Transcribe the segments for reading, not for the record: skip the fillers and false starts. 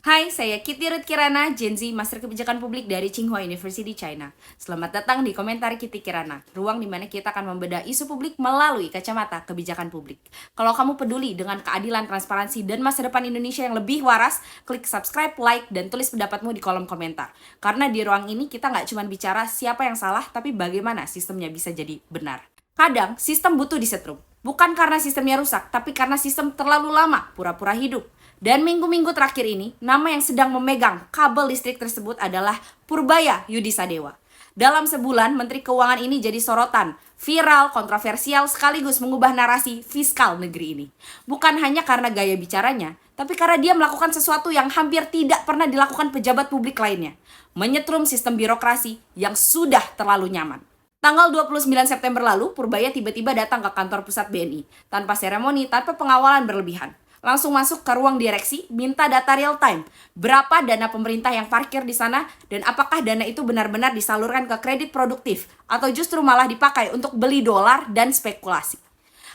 Hai, saya Kitty Ruth Kirana, Gen Z, Master Kebijakan Publik dari Tsinghua University, China. Selamat datang di Komentar Kitty Kirana, ruang di mana kita akan membedah isu publik melalui kacamata kebijakan publik. Kalau kamu peduli dengan keadilan, transparansi, dan masa depan Indonesia yang lebih waras, klik subscribe, like, dan tulis pendapatmu di kolom komentar. Karena di ruang ini kita nggak cuma bicara siapa yang salah, tapi bagaimana sistemnya bisa jadi benar. Kadang, sistem butuh disetrum. Bukan karena sistemnya rusak, tapi karena sistem terlalu lama, pura-pura hidup. Dan minggu-minggu terakhir ini, nama yang sedang memegang kabel listrik tersebut adalah Purbaya Yudisadewa. Dalam sebulan, Menteri Keuangan ini jadi sorotan, viral, kontroversial, sekaligus mengubah narasi fiskal negeri ini. Bukan hanya karena gaya bicaranya, tapi karena dia melakukan sesuatu yang hampir tidak pernah dilakukan pejabat publik lainnya. Menyetrum sistem birokrasi yang sudah terlalu nyaman. Tanggal 29 September lalu, Purbaya tiba-tiba datang ke kantor pusat BNI, tanpa seremoni, tanpa pengawalan berlebihan. Langsung masuk ke ruang direksi, minta data real time. Berapa dana pemerintah yang parkir di sana, dan apakah dana itu benar-benar disalurkan ke kredit produktif, atau justru malah dipakai untuk beli dolar dan spekulasi.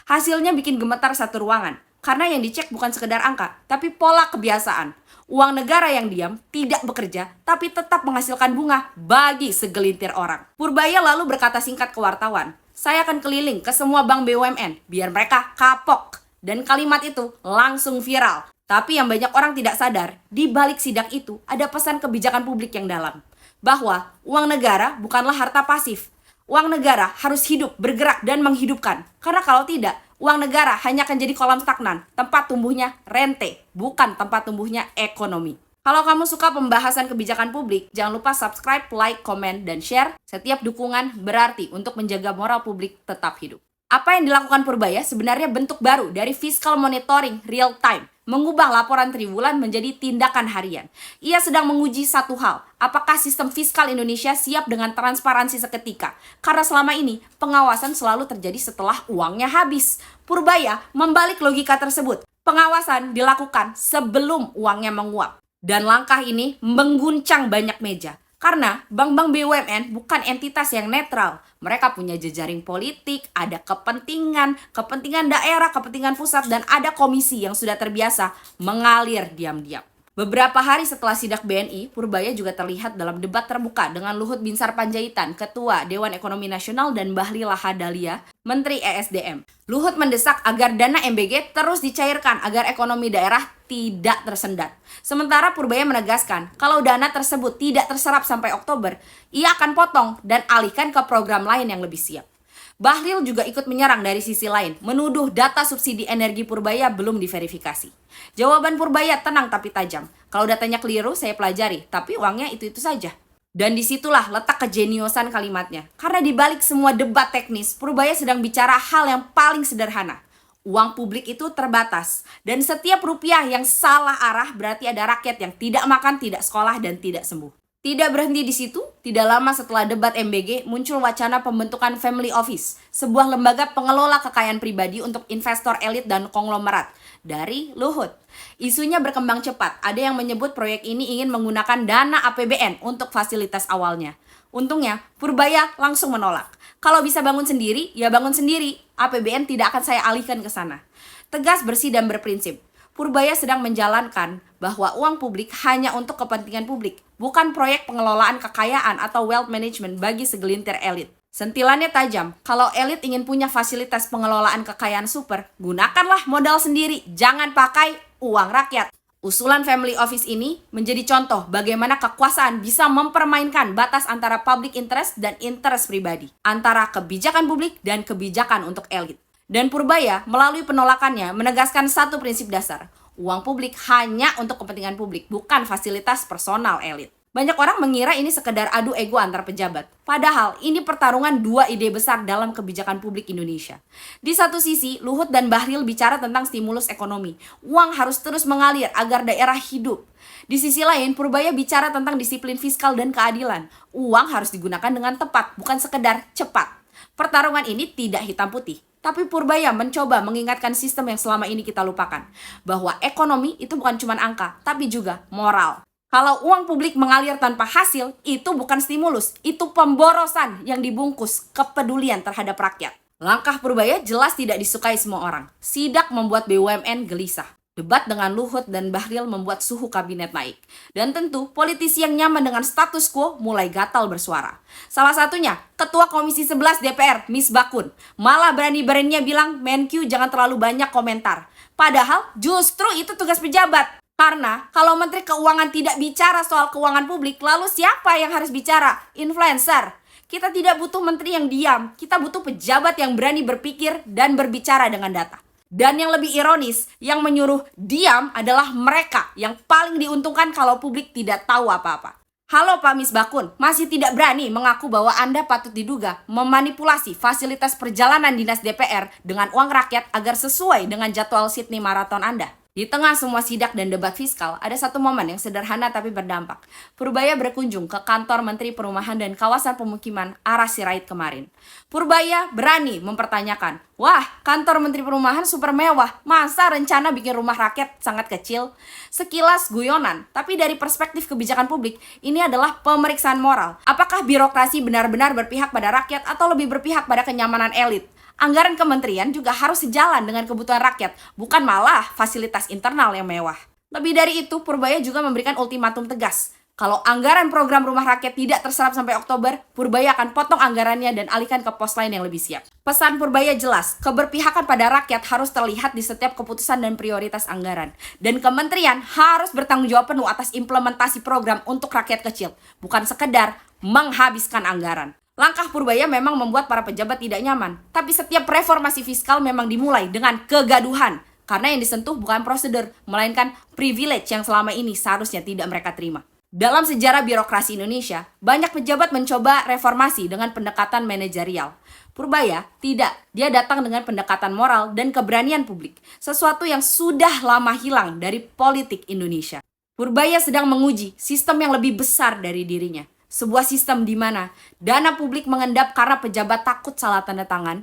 Hasilnya bikin gemetar satu ruangan, karena yang dicek bukan sekedar angka, tapi pola kebiasaan. Uang negara yang diam, tidak bekerja, tapi tetap menghasilkan bunga bagi segelintir orang. Purbaya lalu berkata singkat ke wartawan, "Saya akan keliling ke semua bank BUMN, biar mereka kapok." Dan kalimat itu langsung viral. Tapi yang banyak orang tidak sadar, di balik sidak itu ada pesan kebijakan publik yang dalam. Bahwa uang negara bukanlah harta pasif. Uang negara harus hidup, bergerak, dan menghidupkan. Karena kalau tidak, uang negara hanya akan jadi kolam stagnan, tempat tumbuhnya rente, bukan tempat tumbuhnya ekonomi. Kalau kamu suka pembahasan kebijakan publik, jangan lupa subscribe, like, komen, dan share. Setiap dukungan berarti untuk menjaga moral publik tetap hidup. Apa yang dilakukan Purbaya sebenarnya bentuk baru dari fiscal monitoring real time, mengubah laporan triwulan menjadi tindakan harian. Ia sedang menguji satu hal, apakah sistem fiskal Indonesia siap dengan transparansi seketika? Karena selama ini, pengawasan selalu terjadi setelah uangnya habis. Purbaya membalik logika tersebut. Pengawasan dilakukan sebelum uangnya menguap. Dan langkah ini mengguncang banyak meja. Karena bank-bank BUMN bukan entitas yang netral. Mereka punya jejaring politik, ada kepentingan daerah, kepentingan pusat, dan ada komisi yang sudah terbiasa mengalir diam-diam. Beberapa hari setelah sidak BNI, Purbaya juga terlihat dalam debat terbuka dengan Luhut Binsar Panjaitan, Ketua Dewan Ekonomi Nasional, dan Bahlil Lahadalia, Menteri ESDM. Luhut mendesak agar dana MBG terus dicairkan agar ekonomi daerah tidak tersendat. Sementara Purbaya menegaskan, kalau dana tersebut tidak terserap sampai Oktober, ia akan potong dan alihkan ke program lain yang lebih siap. Bahlil juga ikut menyerang dari sisi lain, menuduh data subsidi energi Purbaya belum diverifikasi. Jawaban Purbaya tenang tapi tajam. Kalau datanya keliru, saya pelajari, tapi uangnya itu-itu saja. Dan disitulah letak kejeniusan kalimatnya. Karena dibalik semua debat teknis, Purbaya sedang bicara hal yang paling sederhana. Uang publik itu terbatas, dan setiap rupiah yang salah arah berarti ada rakyat yang tidak makan, tidak sekolah, dan tidak sembuh. Tidak berhenti di situ, tidak lama setelah debat MBG muncul wacana pembentukan Family Office, sebuah lembaga pengelola kekayaan pribadi untuk investor elit dan konglomerat, dari Luhut. Isunya berkembang cepat, ada yang menyebut proyek ini ingin menggunakan dana APBN untuk fasilitas awalnya. Untungnya, Purbaya langsung menolak. Kalau bisa bangun sendiri, ya bangun sendiri, APBN tidak akan saya alihkan ke sana. Tegas, bersih, dan berprinsip. Purbaya sedang menjalankan bahwa uang publik hanya untuk kepentingan publik, bukan proyek pengelolaan kekayaan atau wealth management bagi segelintir elit. Sentilannya tajam, kalau elit ingin punya fasilitas pengelolaan kekayaan super, gunakanlah modal sendiri, jangan pakai uang rakyat. Usulan Family Office ini menjadi contoh bagaimana kekuasaan bisa mempermainkan batas antara public interest dan interest pribadi, antara kebijakan publik dan kebijakan untuk elit. Dan Purbaya melalui penolakannya menegaskan satu prinsip dasar. Uang publik hanya untuk kepentingan publik, bukan fasilitas personal elit. Banyak orang mengira ini sekedar adu ego antar pejabat. Padahal ini pertarungan dua ide besar dalam kebijakan publik Indonesia. Di satu sisi, Luhut dan Bahlil bicara tentang stimulus ekonomi. Uang harus terus mengalir agar daerah hidup. Di sisi lain, Purbaya bicara tentang disiplin fiskal dan keadilan. Uang harus digunakan dengan tepat, bukan sekedar cepat. Pertarungan ini tidak hitam putih. Tapi Purbaya mencoba mengingatkan sistem yang selama ini kita lupakan. Bahwa ekonomi itu bukan cuma angka, tapi juga moral. Kalau uang publik mengalir tanpa hasil, itu bukan stimulus. Itu pemborosan yang dibungkus kepedulian terhadap rakyat. Langkah Purbaya jelas tidak disukai semua orang. Sidak membuat BUMN gelisah. Debat dengan Luhut dan Bahlil membuat suhu kabinet naik. Dan tentu, politisi yang nyaman dengan status quo mulai gatal bersuara. Salah satunya, Ketua Komisi 11 DPR, Miss Bakun, malah berani-beraninya bilang Menkyu jangan terlalu banyak komentar. Padahal justru itu tugas pejabat. Karena kalau Menteri Keuangan tidak bicara soal keuangan publik, lalu siapa yang harus bicara? Influencer. Kita tidak butuh menteri yang diam, kita butuh pejabat yang berani berpikir dan berbicara dengan data. Dan yang lebih ironis, yang menyuruh diam adalah mereka yang paling diuntungkan kalau publik tidak tahu apa-apa. Halo Pak Misbakun, masih tidak berani mengaku bahwa Anda patut diduga memanipulasi fasilitas perjalanan dinas DPR dengan uang rakyat agar sesuai dengan jadwal Sydney Marathon Anda. Di tengah semua sidak dan debat fiskal, ada satu momen yang sederhana tapi berdampak. Purbaya berkunjung ke kantor Menteri Perumahan dan Kawasan Pemukiman Ara Sirait kemarin. Purbaya berani mempertanyakan, wah, kantor Menteri Perumahan super mewah, masa rencana bikin rumah rakyat sangat kecil? Sekilas guyonan, tapi dari perspektif kebijakan publik, ini adalah pemeriksaan moral. Apakah birokrasi benar-benar berpihak pada rakyat atau lebih berpihak pada kenyamanan elit? Anggaran kementerian juga harus sejalan dengan kebutuhan rakyat, bukan malah fasilitas internal yang mewah. Lebih dari itu, Purbaya juga memberikan ultimatum tegas. Kalau anggaran program rumah rakyat tidak terserap sampai Oktober, Purbaya akan potong anggarannya dan alihkan ke pos lain yang lebih siap. Pesan Purbaya jelas, keberpihakan pada rakyat harus terlihat di setiap keputusan dan prioritas anggaran. Dan kementerian harus bertanggung jawab penuh atas implementasi program untuk rakyat kecil, bukan sekedar menghabiskan anggaran. Langkah Purbaya memang membuat para pejabat tidak nyaman, tapi setiap reformasi fiskal memang dimulai dengan kegaduhan, karena yang disentuh bukan prosedur, melainkan privilege yang selama ini seharusnya tidak mereka terima. Dalam sejarah birokrasi Indonesia, banyak pejabat mencoba reformasi dengan pendekatan manajerial. Purbaya tidak, dia datang dengan pendekatan moral dan keberanian publik, sesuatu yang sudah lama hilang dari politik Indonesia. Purbaya sedang menguji sistem yang lebih besar dari dirinya. Sebuah sistem di mana dana publik mengendap karena pejabat takut salah tanda tangan,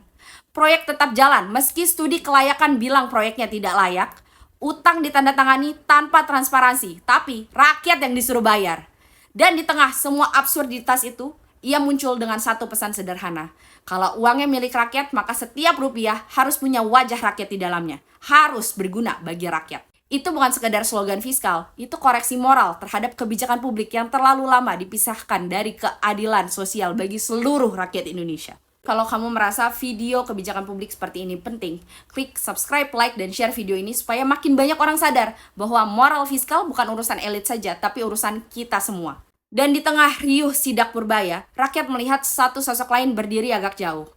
proyek tetap jalan meski studi kelayakan bilang proyeknya tidak layak, utang ditandatangani tanpa transparansi, tapi rakyat yang disuruh bayar. Dan di tengah semua absurditas itu, ia muncul dengan satu pesan sederhana. Kalau uangnya milik rakyat, maka setiap rupiah harus punya wajah rakyat di dalamnya, harus berguna bagi rakyat. Itu bukan sekedar slogan fiskal, itu koreksi moral terhadap kebijakan publik yang terlalu lama dipisahkan dari keadilan sosial bagi seluruh rakyat Indonesia. Kalau kamu merasa video kebijakan publik seperti ini penting, klik subscribe, like, dan share video ini supaya makin banyak orang sadar bahwa moral fiskal bukan urusan elit saja, tapi urusan kita semua. Dan di tengah riuh sidak Purbaya, rakyat melihat satu sosok lain berdiri agak jauh.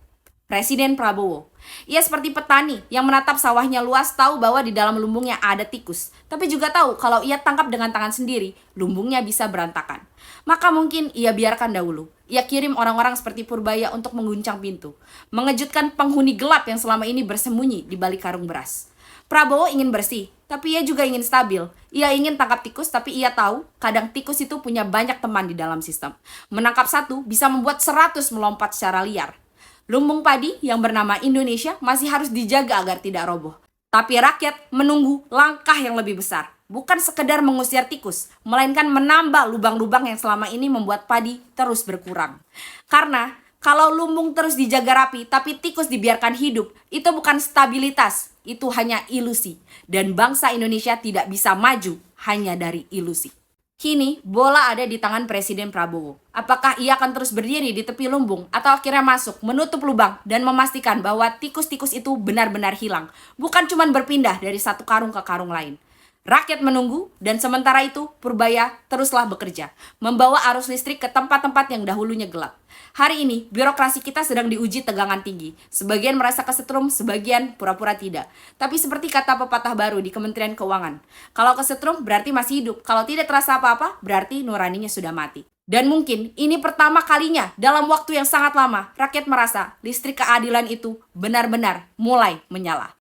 Presiden Prabowo. Ia seperti petani yang menatap sawahnya luas, tahu bahwa di dalam lumbungnya ada tikus, tapi juga tahu kalau ia tangkap dengan tangan sendiri, lumbungnya bisa berantakan. Maka mungkin ia biarkan dahulu. Ia kirim orang-orang seperti Purbaya untuk mengguncang pintu, mengejutkan penghuni gelap yang selama ini bersembunyi di balik karung beras. Prabowo ingin bersih, tapi ia juga ingin stabil. Ia ingin tangkap tikus, tapi ia tahu kadang tikus itu punya banyak teman di dalam sistem. Menangkap satu bisa membuat 100 melompat secara liar. Lumbung padi yang bernama Indonesia masih harus dijaga agar tidak roboh. Tapi rakyat menunggu langkah yang lebih besar. Bukan sekedar mengusir tikus, melainkan menambah lubang-lubang yang selama ini membuat padi terus berkurang. Karena kalau lumbung terus dijaga rapi, tapi tikus dibiarkan hidup, itu bukan stabilitas, itu hanya ilusi. Dan bangsa Indonesia tidak bisa maju hanya dari ilusi. Kini, bola ada di tangan Presiden Prabowo. Apakah ia akan terus berdiri di tepi lumbung atau akhirnya masuk, menutup lubang, dan memastikan bahwa tikus-tikus itu benar-benar hilang, bukan cuma berpindah dari satu karung ke karung lain. Rakyat menunggu, dan sementara itu Purbaya teruslah bekerja, membawa arus listrik ke tempat-tempat yang dahulunya gelap. Hari ini, birokrasi kita sedang diuji tegangan tinggi. Sebagian merasa kesetrum, sebagian pura-pura tidak. Tapi seperti kata pepatah baru di Kementerian Keuangan, kalau kesetrum berarti masih hidup, kalau tidak terasa apa-apa berarti nuraninya sudah mati. Dan mungkin ini pertama kalinya dalam waktu yang sangat lama, rakyat merasa listrik keadilan itu benar-benar mulai menyala.